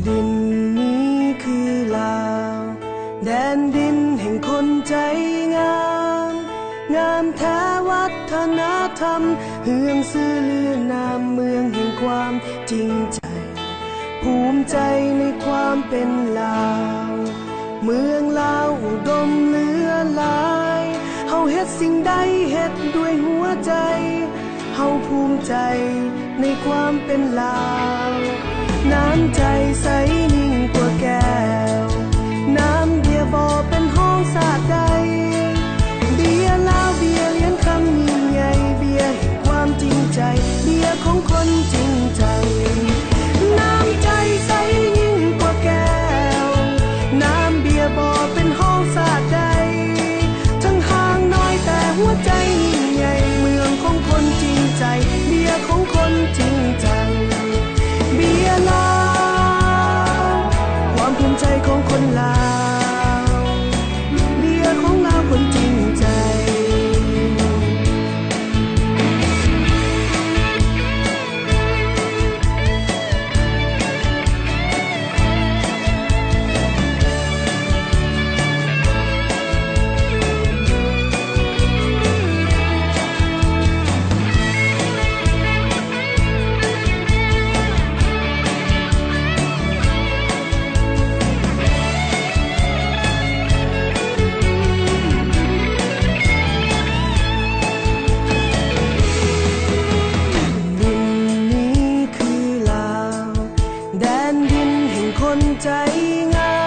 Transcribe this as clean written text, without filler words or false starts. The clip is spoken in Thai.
ดินนี้คือลาวแดนดินแห่งคนใจงามงามแท้วัฒนธรรมเฮืองซื่อลือนามเมืองแห่งความจริงใจภูมิใจในความเป็นลาวเมืองลาวอุดมเหลือหลายเฮาเฮ็ดสิ่งใดเฮ็ดด้วยหัวใจเฮาภูมิใจในความเป็นลาวน้ำใจใสยิ่งกว่าแก้วน้ำเบียร์บ่เป็นห้องสาดใดเบียร์ลาวเบียร์เลี้ยงคำยิ่งใหญ่เบียร์แห่งความจริงใจเบียร์ของคนจริงจังน้ำใจใสยิ่งกว่าแก้วน้ำเบียร์บ่เป็นห้องสาดใดทั้งห่างน้อยแต่หัวใจยิ่งใหญ่เมืองของคนจริงใจเบียร์ของคนจริงจังเบียร์ลาวความภูมิใจของคนลาวเบียร์ของลาวคนจริงใจแดนดินแห่งคนใจงา